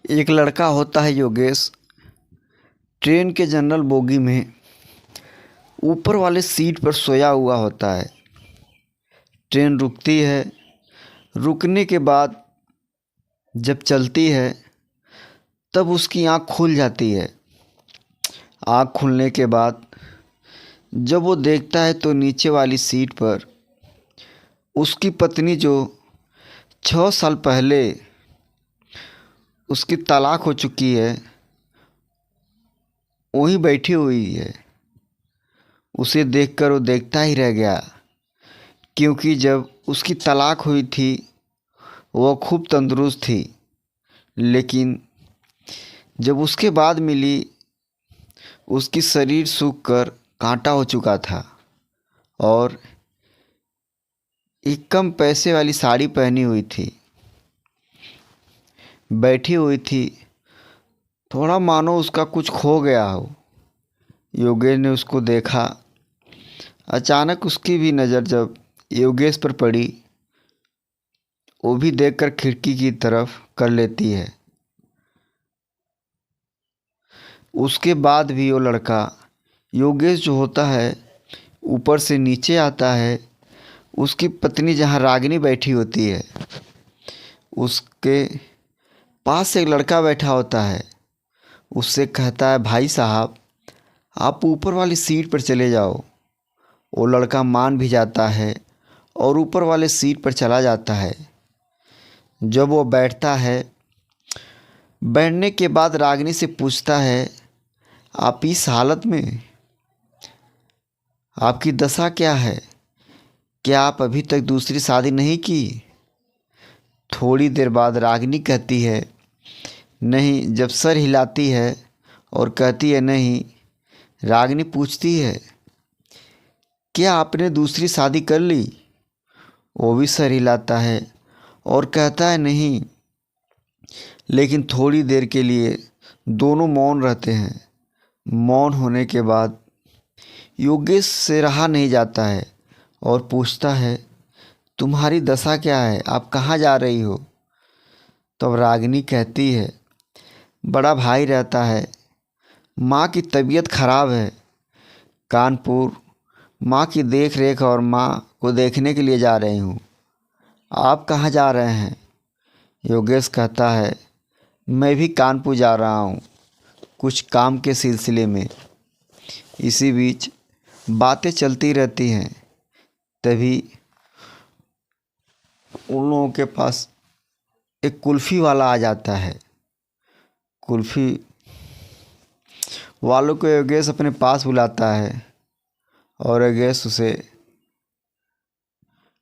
एक लड़का होता है योगेश। ट्रेन के जनरल बोगी में ऊपर वाले सीट पर सोया हुआ होता है। ट्रेन रुकती है। रुकने के बाद जब चलती है तब उसकी आँख खुल जाती है। आँख खुलने के बाद जब वो देखता है तो नीचे वाली सीट पर उसकी पत्नी, जो 6 साल पहले उसकी तलाक हो चुकी है, वहीं बैठी हुई है। उसे देखकर वो देखता ही रह गया, क्योंकि जब उसकी तलाक हुई थी वह खूब तंदुरुस्त थी, लेकिन जब उसके बाद मिली उसकी शरीर सूख कर कांटा हो चुका था और एक कम पैसे वाली साड़ी पहनी हुई थी। बैठी हुई थी, थोड़ा मानो उसका कुछ खो गया हो। योगेश ने उसको देखा। अचानक उसकी भी नज़र जब योगेश पर पड़ी, वो भी देखकर खिड़की की तरफ कर लेती है। उसके बाद भी वो लड़का योगेश जो होता है ऊपर से नीचे आता है। उसकी पत्नी जहाँ रागिनी बैठी होती है उसके पास एक लड़का बैठा होता है। उससे कहता है, भाई साहब आप ऊपर वाली सीट पर चले जाओ। वो लड़का मान भी जाता है और ऊपर वाले सीट पर चला जाता है। जब वो बैठता है, बैठने के बाद रागिनी से पूछता है, आप इस हालत में, आपकी दशा क्या है? क्या आप अभी तक दूसरी शादी नहीं की? थोड़ी देर बाद रागिनी कहती है, नहीं। जब सर हिलाती है और कहती है नहीं, रागिनी पूछती है, क्या आपने दूसरी शादी कर ली? वो भी सर हिलाता है और कहता है नहीं। लेकिन थोड़ी देर के लिए दोनों मौन रहते हैं। मौन होने के बाद योगेश से रहा नहीं जाता है और पूछता है, तुम्हारी दशा क्या है? आप कहाँ जा रही हो? तब रागिनी कहती है, बड़ा भाई रहता है, माँ की तबीयत खराब है, कानपुर माँ की देख रेख और माँ को देखने के लिए जा रही हूँ। आप कहाँ जा रहे हैं? योगेश कहता है, मैं भी कानपुर जा रहा हूँ, कुछ काम के सिलसिले में। इसी बीच बातें चलती रहती हैं। तभी उन लोगों के पास एक कुल्फ़ी वाला आ जाता है। कुल्फ़ी वालों को योगेश अपने पास बुलाता है और योगेश उसे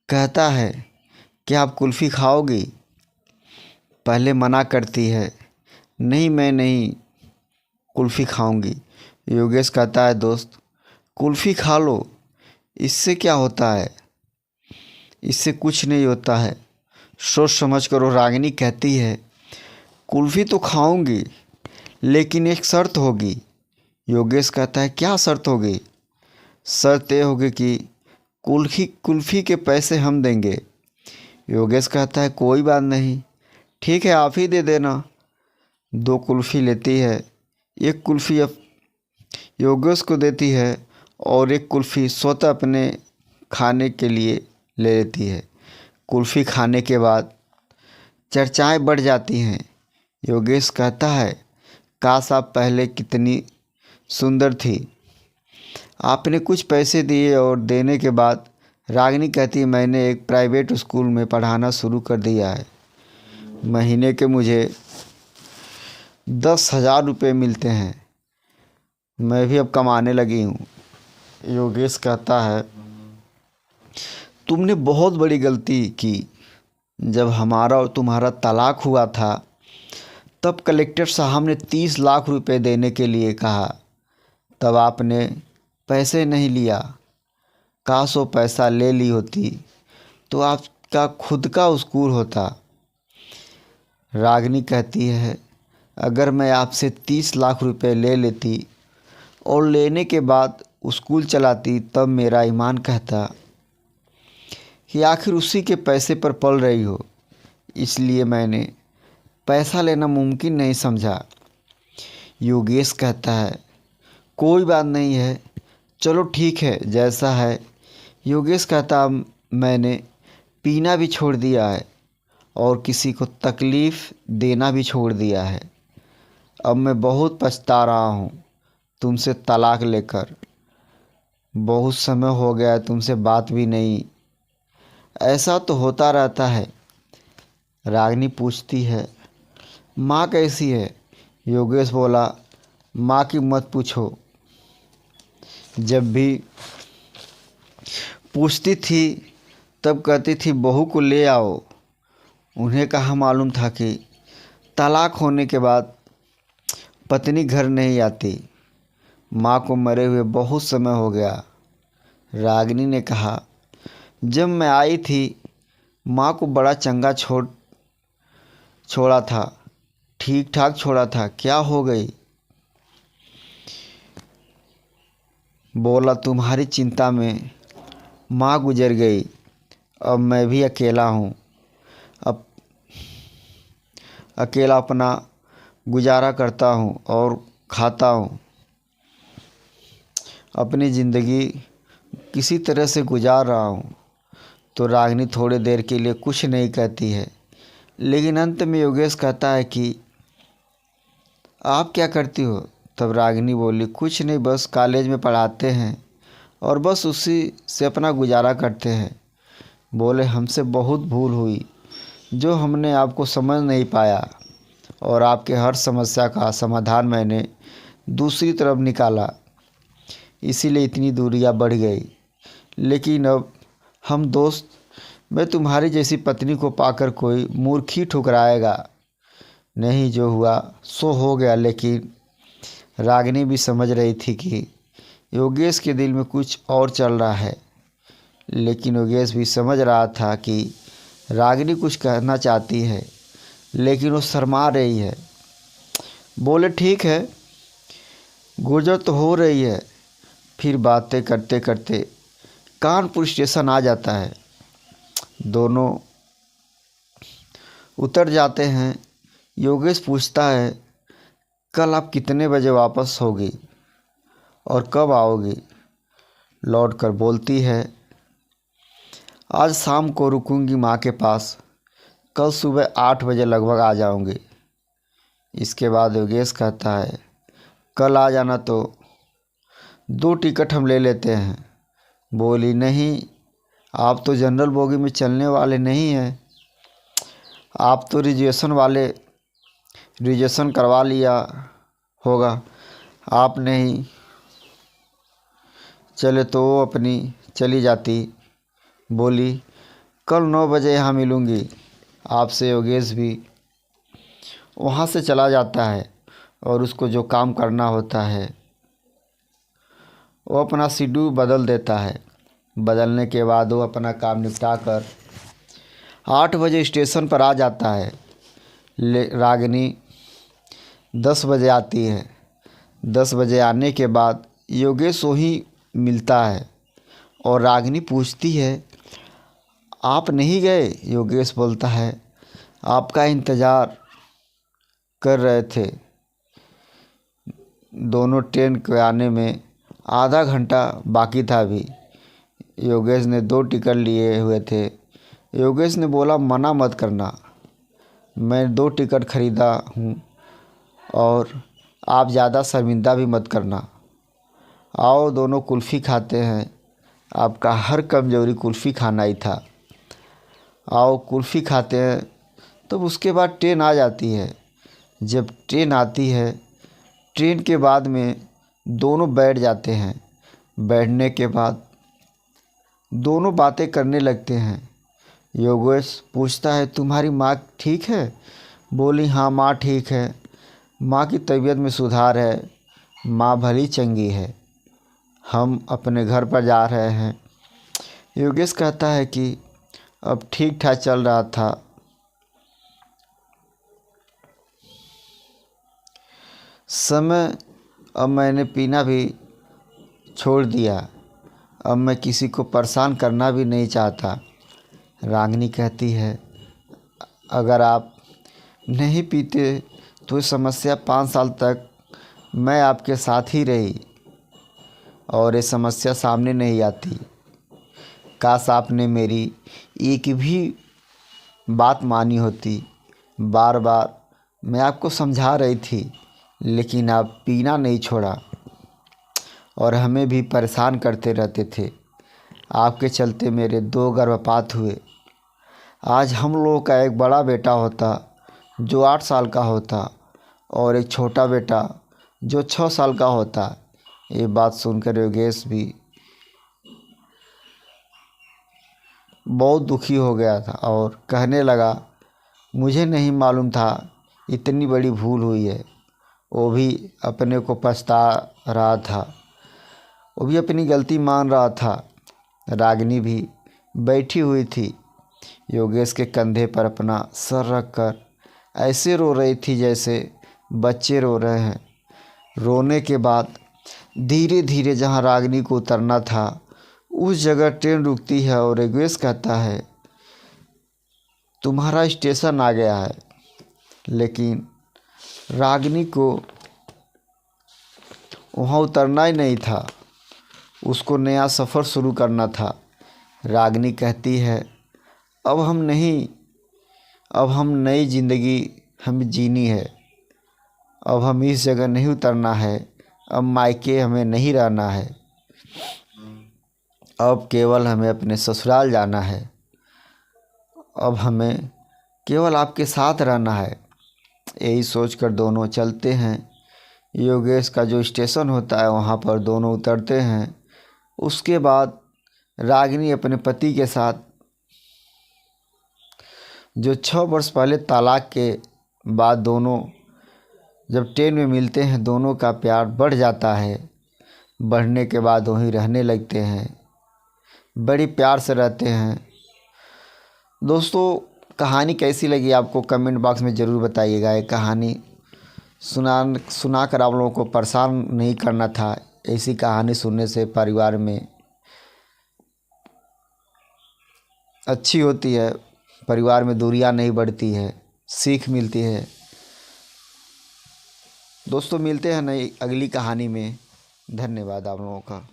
कहता है कि आप कुल्फ़ी खाओगी? पहले मना करती है, नहीं मैं नहीं कुल्फ़ी खाऊंगी। योगेश कहता है, दोस्त कुल्फ़ी खा लो, इससे क्या होता है? इससे कुछ नहीं होता है, सोच समझ करो। रागिनी कहती है, कुल्फ़ी तो खाऊंगी, लेकिन एक शर्त होगी। योगेश कहता है, क्या शर्त होगी? शर्त ये होगी कि कुल्फ़ी के पैसे हम देंगे। योगेश कहता है, कोई बात नहीं, ठीक है आप ही दे देना। 2 कुल्फ़ी लेती है। एक कुल्फ़ी अब योगेश को देती है और एक कुल्फ़ी स्वतः अपने खाने के लिए ले लेती है। कुल्फ़ी खाने के बाद चर्चाएं बढ़ जाती हैं। योगेश कहता है, काश आप पहले कितनी सुंदर थी। आपने कुछ पैसे दिए और देने के बाद रागिनी कहती है, मैंने एक प्राइवेट स्कूल में पढ़ाना शुरू कर दिया है। महीने के मुझे 10,000 रुपये मिलते हैं। मैं भी अब कमाने लगी हूँ। योगेश कहता है, तुमने बहुत बड़ी गलती की। जब हमारा और तुम्हारा तलाक हुआ था तब कलेक्टर साहब ने 30 लाख रुपए देने के लिए कहा, तब आपने पैसे नहीं लिया। काश वो पैसा ले ली होती तो आपका खुद का स्कूल होता। रागिनी कहती है, अगर मैं आपसे 30 लाख रुपए ले लेती और लेने के बाद स्कूल चलाती, तब मेरा ईमान कहता कि आखिर उसी के पैसे पर पल रही हो। इसलिए मैंने पैसा लेना मुमकिन नहीं समझा। योगेश कहता है कोई बात नहीं है, चलो ठीक है जैसा है। योगेश कहता अब मैंने पीना भी छोड़ दिया है और किसी को तकलीफ़ देना भी छोड़ दिया है। अब मैं बहुत पछता रहा हूँ तुमसे तलाक लेकर। बहुत समय हो गया है तुमसे बात भी नहीं। ऐसा तो होता रहता है। रागिनी पूछती है माँ कैसी है? योगेश बोला माँ की मत पूछो। जब भी पूछती थी तब कहती थी बहू को ले आओ। उन्हें कहाँ मालूम था कि तलाक होने के बाद पत्नी घर नहीं आती। माँ को मरे हुए बहुत समय हो गया। रागिनी ने कहा जब मैं आई थी माँ को बड़ा चंगा छोड़ा था, ठीक ठाक छोड़ा था, क्या हो गई? बोला तुम्हारी चिंता में माँ गुजर गई। अब मैं भी अकेला हूँ। अब अकेला अपना गुजारा करता हूँ और खाता हूँ। अपनी ज़िंदगी किसी तरह से गुजार रहा हूँ। तो रागिनी थोड़ी देर के लिए कुछ नहीं कहती है, लेकिन अंत में योगेश कहता है कि आप क्या करती हो? तब रागिनी बोली कुछ नहीं, बस कॉलेज में पढ़ाते हैं और बस उसी से अपना गुजारा करते हैं। बोले हमसे बहुत भूल हुई जो हमने आपको समझ नहीं पाया और आपके हर समस्या का समाधान मैंने दूसरी तरफ निकाला, इसीलिए इतनी दूरियां बढ़ गई। लेकिन अब हम दोस्त, मैं तुम्हारी जैसी पत्नी को पाकर कोई मूर्खी ठुकराएगा नहीं। जो हुआ सो हो गया। लेकिन रागिनी भी समझ रही थी कि योगेश के दिल में कुछ और चल रहा है। लेकिन योगेश भी समझ रहा था कि रागिनी कुछ कहना चाहती है, लेकिन वो शर्मा रही है। बोले ठीक है, गुजर तो हो रही है। फिर बातें करते करते कानपुर स्टेशन आ जाता है। दोनों उतर जाते हैं। योगेश पूछता है कल आप कितने बजे वापस होगी और कब आओगी? लौट कर बोलती है आज शाम को रुकूंगी माँ के पास, कल सुबह 8 बजे लगभग आ जाऊंगी। इसके बाद योगेश कहता है कल आ जाना, तो 2 टिकट हम ले लेते हैं। बोली नहीं, आप तो जनरल बोगी में चलने वाले नहीं हैं। आप तो रिजर्वेशन करवा लिया होगा। आप नहीं चले तो वो अपनी चली जाती। बोली कल 9 बजे यहाँ मिलूँगी आपसे। योगेश भी वहाँ से चला जाता है और उसको जो काम करना होता है वो अपना शेड्यूल बदल देता है। बदलने के बाद वो अपना काम निपटा कर 8 बजे स्टेशन पर आ जाता है। रागिनी 10 बजे आती है। 10 बजे आने के बाद योगेश वहीं मिलता है और रागिनी पूछती है आप नहीं गए? योगेश बोलता है आपका इंतज़ार कर रहे थे। दोनों ट्रेन के आने में आधा घंटा बाकी था अभी। योगेश ने 2 टिकट लिए हुए थे। योगेश ने बोला मना मत करना, मैं 2 टिकट खरीदा हूँ और आप ज़्यादा शर्मिंदा भी मत करना। आओ दोनों कुल्फ़ी खाते हैं, आपका हर कमज़ोरी कुल्फ़ी खाना ही था। आओ कुल्फ़ी खाते हैं। तो उसके बाद ट्रेन आ जाती है। जब ट्रेन आती है, ट्रेन के बाद में दोनों बैठ जाते हैं। बैठने के बाद दोनों बातें करने लगते हैं। योगेश पूछता है तुम्हारी माँ ठीक है? बोली हाँ माँ ठीक है, माँ की तबीयत में सुधार है, माँ भली चंगी है, हम अपने घर पर जा रहे हैं। योगेश कहता है कि अब ठीक ठाक चल रहा था। समय अब मैंने पीना भी छोड़ दिया। अब मैं किसी को परेशान करना भी नहीं चाहता। रागिनी कहती है अगर आप नहीं पीते तो ये समस्या 5 साल तक मैं आपके साथ ही रही और ये समस्या सामने नहीं आती। काश आपने मेरी एक भी बात मानी होती। बार बार मैं आपको समझा रही थी, लेकिन आप पीना नहीं छोड़ा और हमें भी परेशान करते रहते थे। आपके चलते मेरे 2 गर्भपात हुए। आज हम लोगों का एक बड़ा बेटा होता जो 8 साल का होता और एक छोटा बेटा जो 6 साल का होता। ये बात सुनकर योगेश भी बहुत दुखी हो गया था और कहने लगा, मुझे नहीं मालूम था इतनी बड़ी भूल हुई है। वो भी अपने को पछता रहा था, वो भी अपनी गलती मान रहा था। रागिनी भी बैठी हुई थी, योगेश के कंधे पर अपना सर रखकर ऐसे रो रही थी जैसे बच्चे रो रहे हैं। रोने के बाद धीरे धीरे जहाँ रागिनी को उतरना था उस जगह ट्रेन रुकती है और योगेश कहता है, तुम्हारा स्टेशन आ गया है। लेकिन रागिनी को वहाँ उतरना ही नहीं था, उसको नया सफ़र शुरू करना था। रागिनी कहती है, अब हम नहीं, अब हम नई ज़िंदगी हमें जीनी है। अब हम इस जगह नहीं उतरना है, अब मायके हमें नहीं रहना है, अब केवल हमें अपने ससुराल जाना है। अब हमें केवल आपके साथ रहना है। यही सोचकर दोनों चलते हैं। योगेश का जो स्टेशन होता है वहाँ पर दोनों उतरते हैं। उसके बाद रागिनी अपने पति के साथ, जो 6 वर्ष पहले तलाक के बाद दोनों जब ट्रेन में मिलते हैं, दोनों का प्यार बढ़ जाता है। बढ़ने के बाद वहीं रहने लगते हैं, बड़ी प्यार से रहते हैं। दोस्तों, कहानी कैसी लगी आपको कमेंट बॉक्स में ज़रूर बताइएगा। ये कहानी सुनाकर आप लोगों को परेशान नहीं करना था। ऐसी कहानी सुनने से परिवार में अच्छी होती है, परिवार में दूरियां नहीं बढ़ती है, सीख मिलती है। दोस्तों, मिलते हैं नई अगली कहानी में। धन्यवाद आप लोगों का।